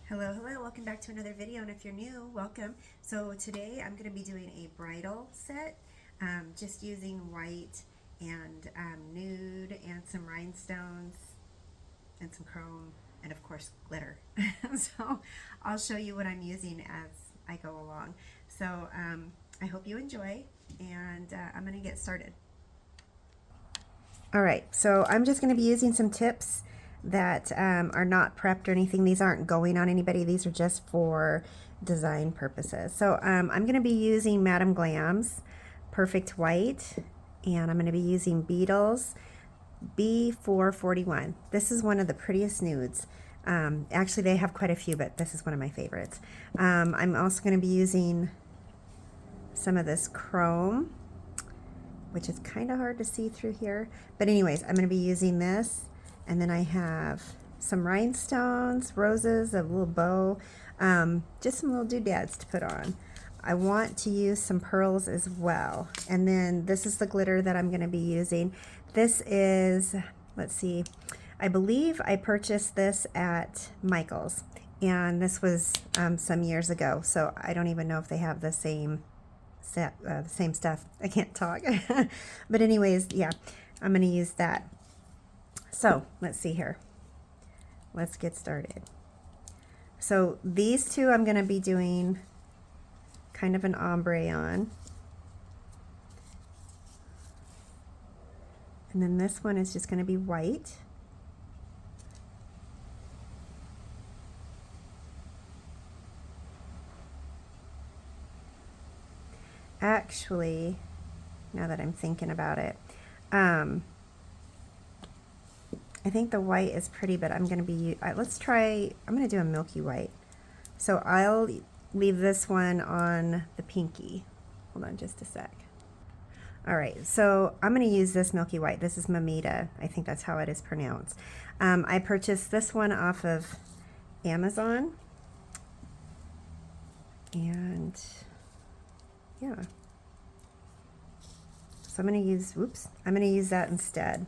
Hello, hello, welcome back to another video, and if you're new, welcome. So today I'm going to be doing a bridal set, just using white and nude and some rhinestones and some chrome and of course glitter. So I'll show you what I'm using as I go along. So I hope you enjoy, and I'm going to get started. All right, so I'm just going to be using some tips that are not prepped or anything. These aren't going on anybody. These are just for design purposes. So I'm going to be using Madame Glam's Perfect White, and I'm going to be using Beetle's B441. This is one of the prettiest nudes. Actually, they have quite a few, but this is one of my favorites. I'm also going to be using some of this chrome, which is kind of hard to see through here. But anyways, I'm going to be using this. And then I have some rhinestones, roses, a little bow, just some little doodads to put on. I want to use some pearls as well. And then this is the glitter that I'm going to be using. This is, let's see, I believe I purchased this at Michael's. And this was some years ago, so I don't even know if they have the same stuff. I can't talk. But anyways, yeah, I'm going to use that. So let's see here. Let's get started. So these two I'm going to be doing kind of an ombre on. And then this one is just going to be white. Actually, now that I'm thinking about it, I think the white is pretty, but I'm going to be, let's try, I'm going to do a milky white. So I'll leave this one on the pinky. Hold on just a sec. All right, so I'm going to use this milky white. This is Mamita. I think that's how it is pronounced. I purchased this one off of Amazon. And yeah. So I'm going to use, whoops, I'm going to use that instead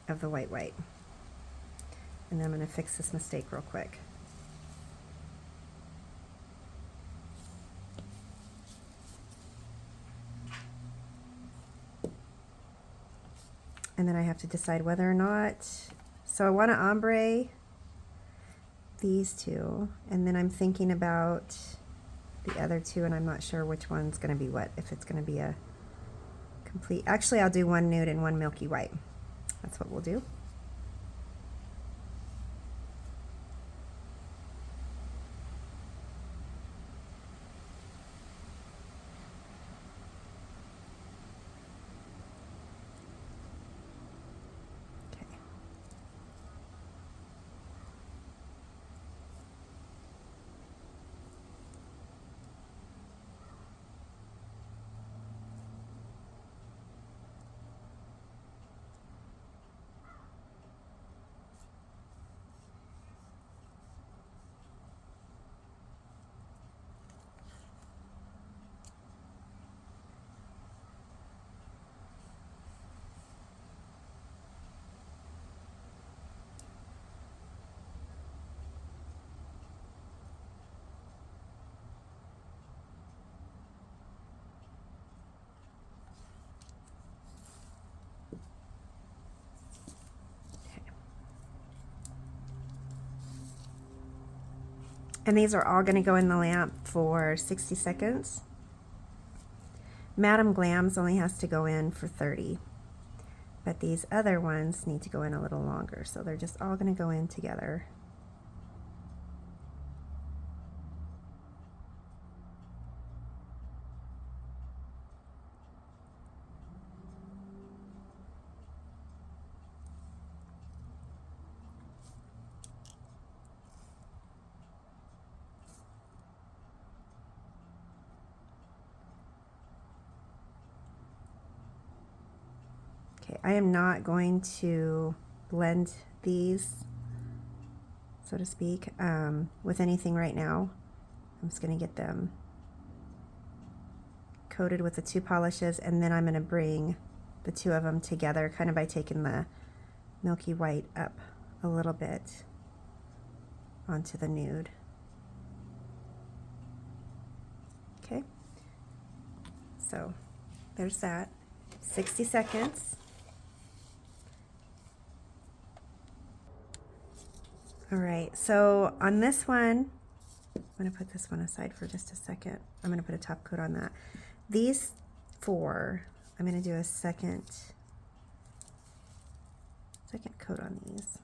of the white. And then I'm going to fix this mistake real quick. And then I have to decide whether or not, so I want to ombre these two, and then I'm thinking about the other two, and I'm not sure which one's going to be what, if it's going to be a complete, actually I'll do one nude and one milky white. That's what we'll do. Okay. And these are all going to go in the lamp for 60 seconds. Madame Glam's only has to go in for 30. But these other ones need to go in a little longer. So they're just all going to go in together. I am not going to blend these, so to speak, with anything right now. I'm just going to get them coated with the two polishes, and then I'm going to bring the two of them together kind of by taking the milky white up a little bit. onto the nude. Okay, so there's that. 60 seconds. All right, so on this one, I'm gonna put this one aside for just a second. I'm gonna put a top coat on that. These four, I'm gonna do a second coat on these.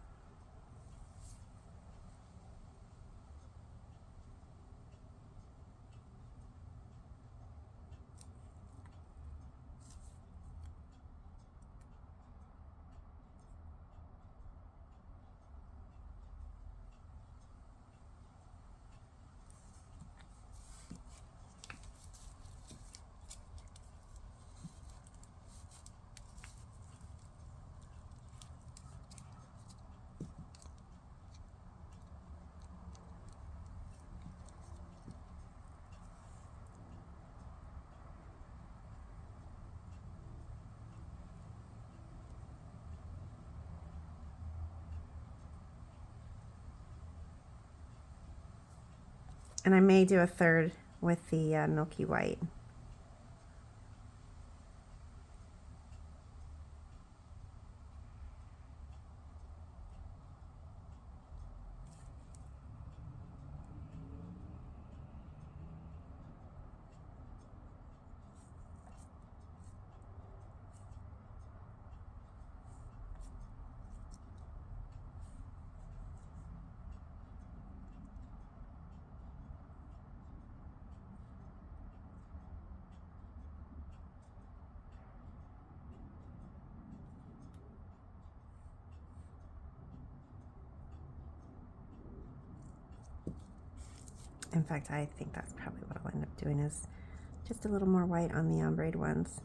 And I may do a third with the milky white. In fact, I think that's probably what I'll end up doing, is just a little more white on the ombre ones.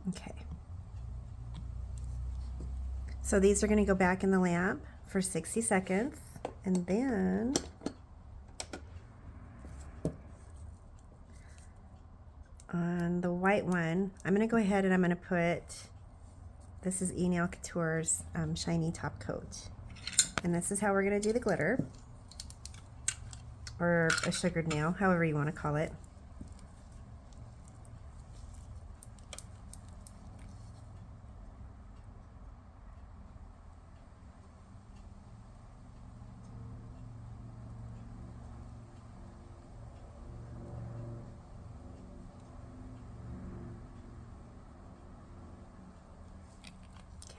Okay. So these are going to go back in the lamp for 60 seconds, and then on the white one, I'm going to go ahead and I'm going to put, this is Nail Couture's shiny top coat. And this is how we're going to do the glitter, or a sugared nail, however you want to call it.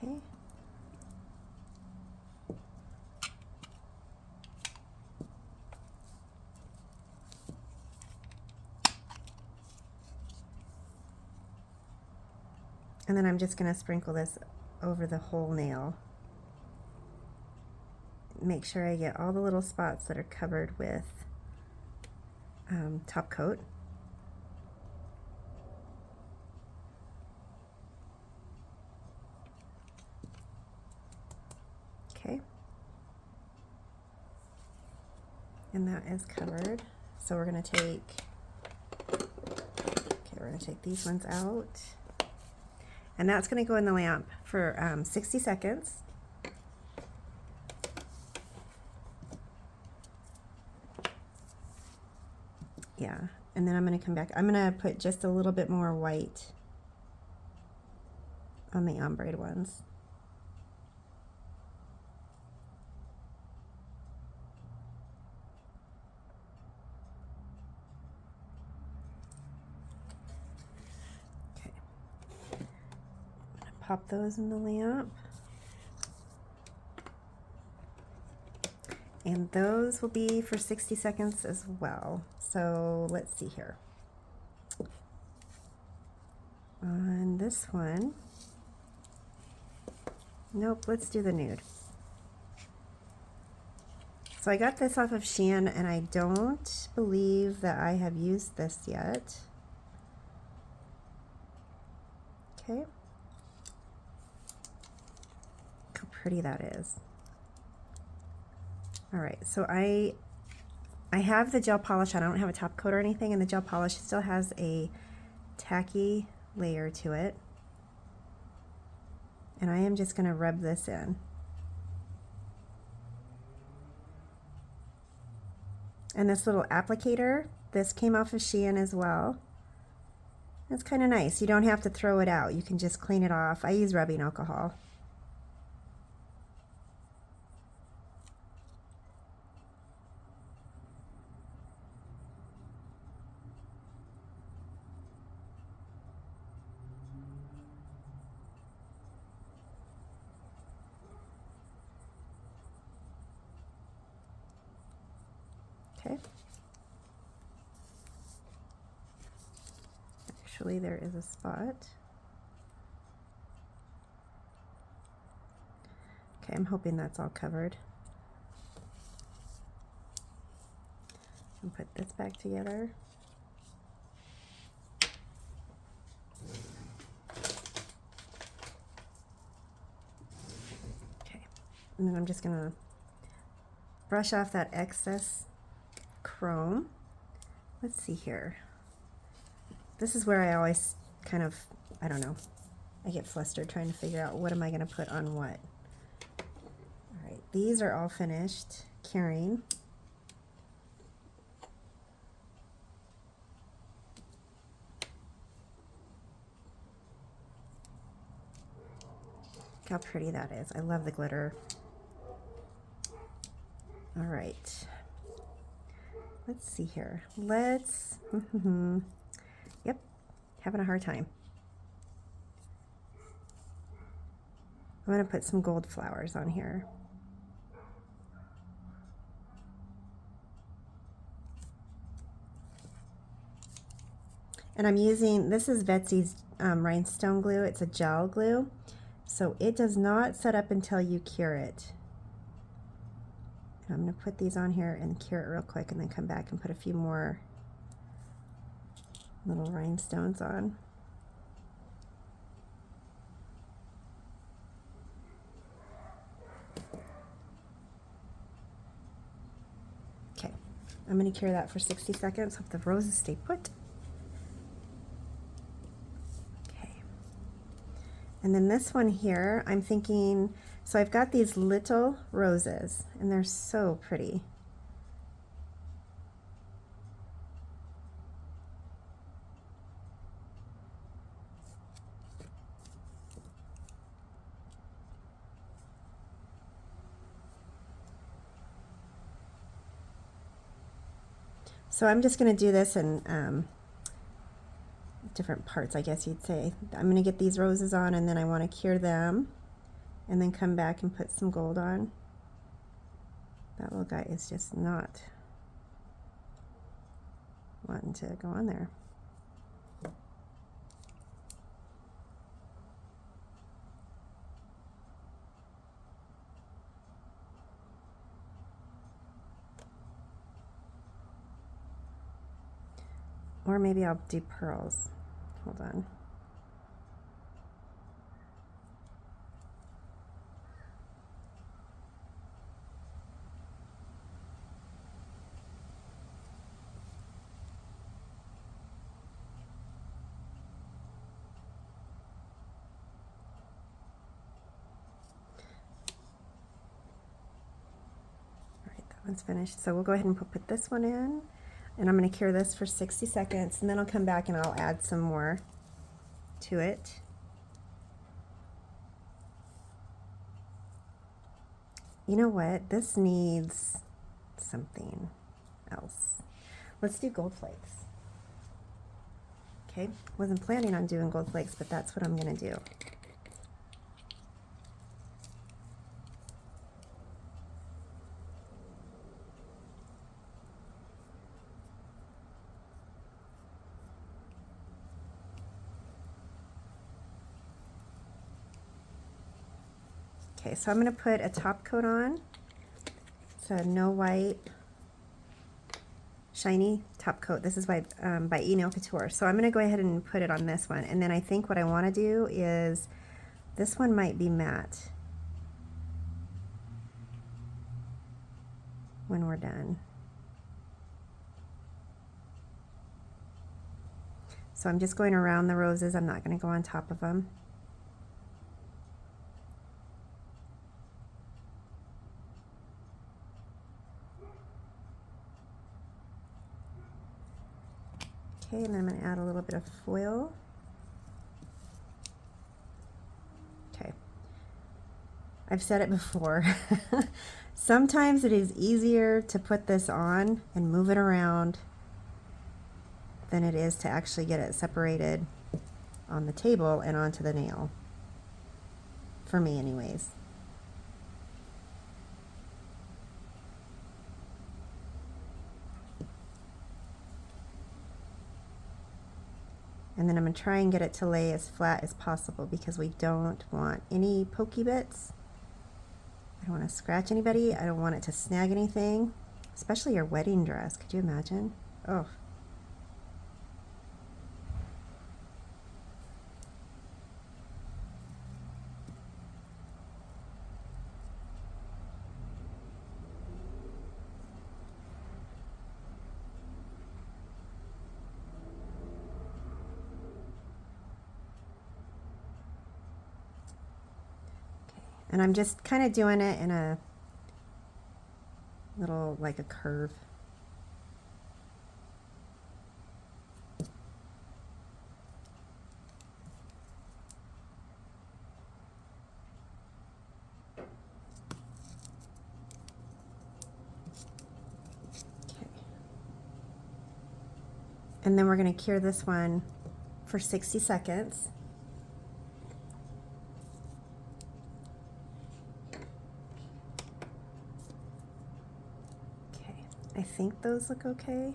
Okay. And then I'm just going to sprinkle this over the whole nail. Make sure I get all the little spots that are covered with top coat. Okay. And that is covered. So we're going to take, we're going to take these ones out. And that's going to go in the lamp for 60 seconds. Yeah, and then I'm going to come back. I'm going to put just a little bit more white on the ombre ones. Okay, I'm going to pop those in the lamp. And those will be for 60 seconds as well. So let's see here. On this one, nope, let's do the nude. So I got this off of Shein, and I don't believe that I have used this yet. Okay. pretty that is. All right, so I have the gel polish on. I don't have a top coat or anything, and the gel polish still has a tacky layer to it. And I am just going to rub this in. And this little applicator, this came off of Shein as well. It's kind of nice. You don't have to throw it out. You can just clean it off. I use rubbing alcohol. Okay. Actually, there is a spot. Okay, I'm hoping that's all covered. And put this back together. Okay, and then I'm just gonna brush off that excess chrome. Let's see here. This is where I always kind of, I don't know, I get flustered trying to figure out what am I going to put on what. All right, these are all finished curing. Look how pretty that is. I love the glitter. All right. Let's see here. Let's, yep, having a hard time. I'm going to put some gold flowers on here. And I'm using, this is Betsy's rhinestone glue. It's a gel glue. So it does not set up until you cure it. I'm going to put these on here and cure it real quick and then come back and put a few more little rhinestones on. Okay, I'm going to cure that for 60 seconds. Hope the roses stay put. Okay. And then this one here, I'm thinking, so I've got these little roses, and they're so pretty. So I'm just going to do this in different parts, I guess you'd say. I'm going to get these roses on, and then I want to cure them. And then come back and put some gold on. That little guy is just not wanting to go on there. Or maybe I'll do pearls. Hold on. One's finished, so we'll go ahead and put this one in, and I'm going to cure this for 60 seconds, and then I'll come back and I'll add some more to it. You know what? This needs something else. Let's do gold flakes. Okay, wasn't planning on doing gold flakes, but that's what I'm going to do. Okay, so I'm going to put a top coat on. It's a no white shiny top coat. This is by Nail Couture. So I'm going to go ahead and put it on this one. And then I think what I want to do is, this one might be matte. when we're done. So I'm just going around the roses. I'm not going to go on top of them. Okay, and then I'm going to add a little bit of foil. Okay. I've said it before. Sometimes it is easier to put this on and move it around than it is to actually get it separated on the table and onto the nail. For me anyways. And then I'm going to try and get it to lay as flat as possible because we don't want any pokey bits. I don't want to scratch anybody. I don't want it to snag anything, especially your wedding dress. Could you imagine? Oh. And I'm just kind of doing it in a little, like a curve. Okay. And then we're going to cure this one for 60 seconds. I think those look okay.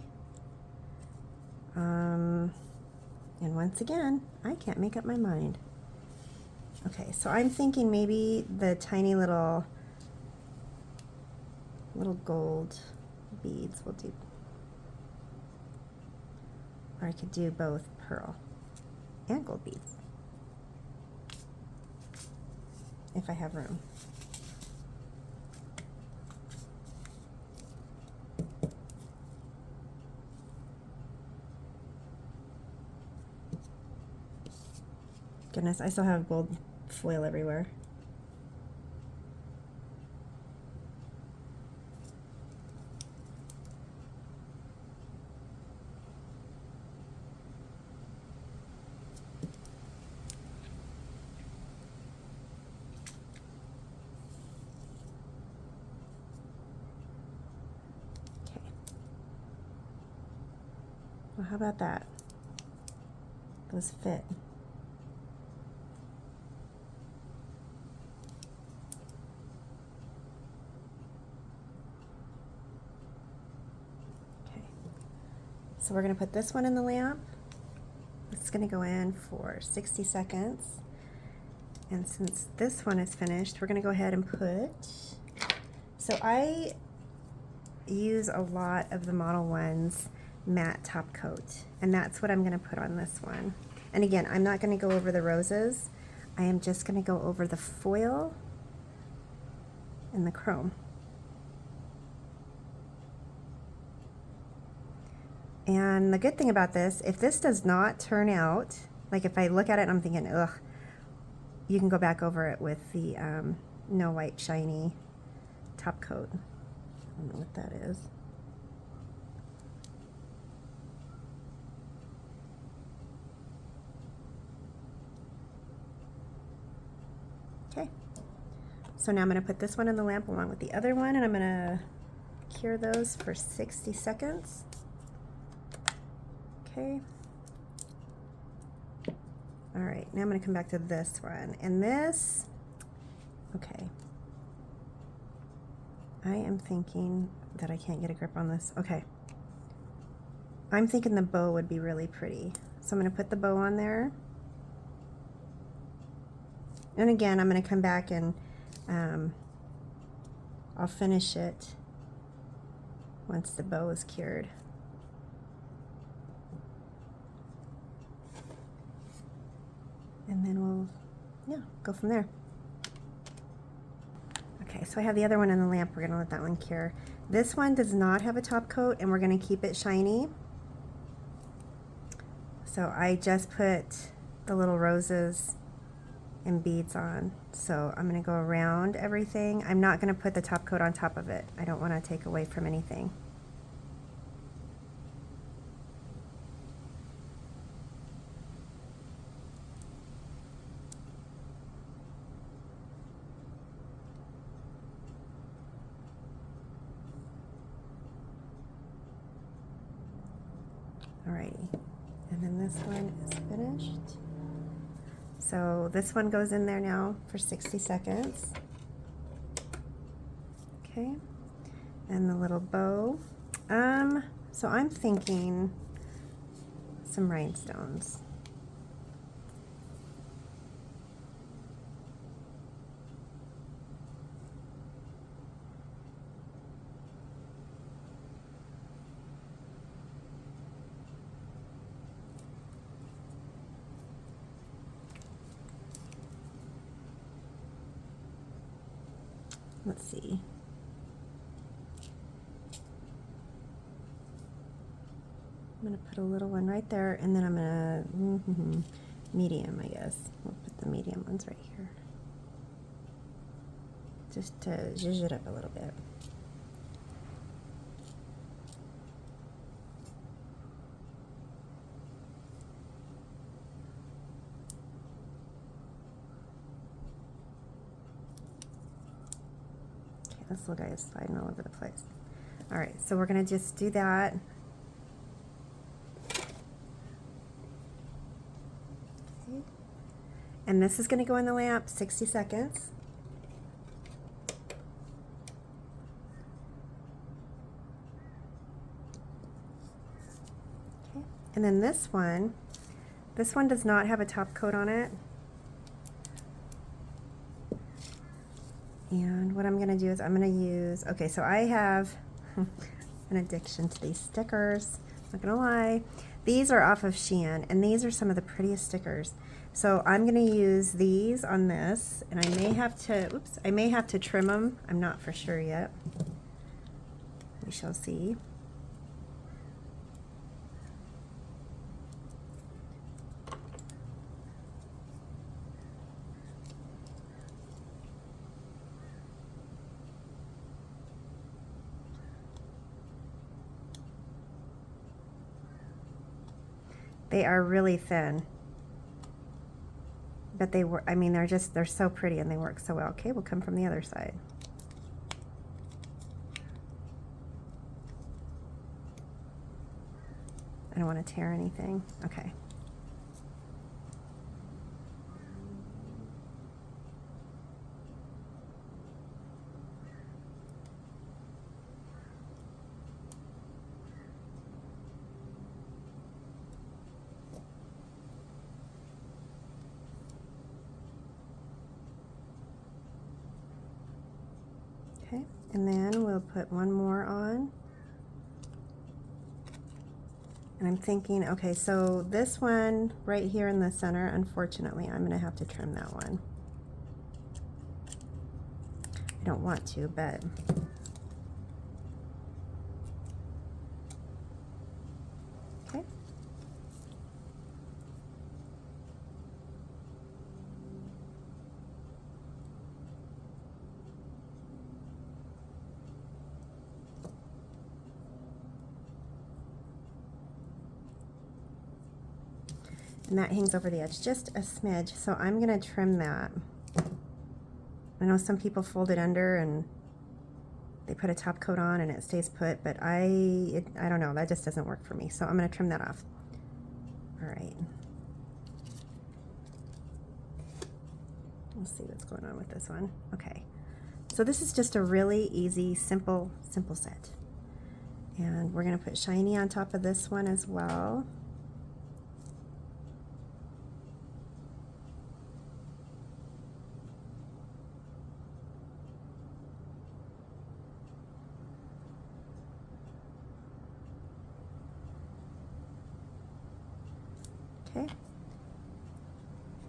And once again, I can't make up my mind. Okay, so I'm thinking maybe the tiny little gold beads will do. Or I could do both pearl and gold beads if I have room. Goodness, I still have gold foil everywhere. Okay. Well, how about that? Those fit. So we're going to put this one in the lamp. It's going to go in for 60 seconds. And since this one is finished, we're going to go ahead and put, so I use a lot of the Model 1's matte top coat, and that's what I'm going to put on this one. And again, I'm not going to go over the roses. I am just going to go over the foil and the chrome. And the good thing about this, if this does not turn out, like if I look at it and I'm thinking, ugh, you can go back over it with the No White Shiny top coat. I don't know what that is. Okay. So now I'm going to put this one in the lamp along with the other one, and I'm going to cure those for 60 seconds. Okay. All right, now I'm going to come back to this one. And this, okay. I am thinking that I can't get a grip on this. Okay. I'm thinking the bow would be really pretty. So I'm going to put the bow on there. And again, I'm going to come back and I'll finish it once the bow is cured. And then we'll, yeah, go from there. Okay, so I have the other one in the lamp. We're going to let that one cure. This one does not have a top coat, and we're going to keep it shiny. So I just put the little roses and beads on. So I'm going to go around everything. I'm not going to put the top coat on top of it. I don't want to take away from anything. Alrighty, and then this one is finished. So this one goes in there now for 60 seconds. Okay, and the little bow. So I'm thinking some rhinestones. Let's see. I'm going to put a little one right there, and then I'm going to, medium, I guess. We'll put the medium ones right here. Just to zhuzh it up a little bit. This little guy is sliding all over the place. All right, so we're going to just do that. Okay. And this is going to go in the lamp 60 seconds. Okay. And then this one does not have a top coat on it. And what I'm going to do is I'm going to use, okay, so I have an addiction to these stickers, not going to lie. These are off of Shein, and these are some of the prettiest stickers. So I'm going to use these on this, and I may have to, I may have to trim them. I'm not for sure yet. We shall see. They are really thin, but they work. I mean, they're so pretty and they work so well. Okay, we'll come from the other side. I don't want to tear anything. Okay. Okay, and then we'll put one more on. And I'm thinking, okay, so this one right here in the center, unfortunately, I'm gonna have to trim that one. I don't want to, but okay. And that hangs over the edge just a smidge, so I'm gonna trim that. I know some people fold it under and they put a top coat on and it stays put, but I don't know, that just doesn't work for me, so I'm gonna trim that off. All right. We'll see what's going on with this one. Okay, so this is just a really easy, simple set. And we're gonna put shiny on top of this one as well. Okay,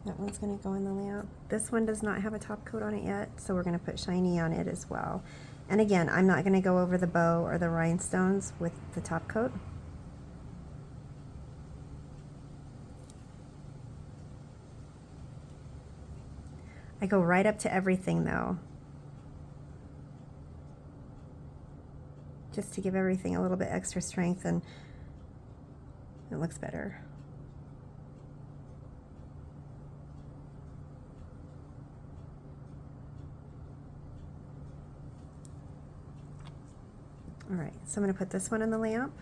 that one's going to go in the lamp. This one does not have a top coat on it yet, so we're going to put shiny on it as well. And again, I'm not going to go over the bow or the rhinestones with the top coat. I go right up to everything though, just to give everything a little bit extra strength and it looks better. All right, so I'm going to put this one in the lamp.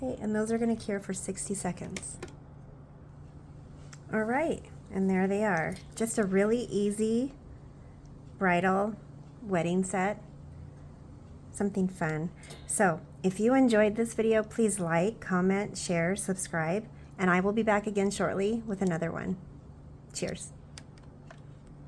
Okay, and those are going to cure for 60 seconds. All right, and there they are. Just a really easy bridal wedding set. Something fun. So if you enjoyed this video, please like, comment, share, subscribe, and I will be back again shortly with another one. Cheers.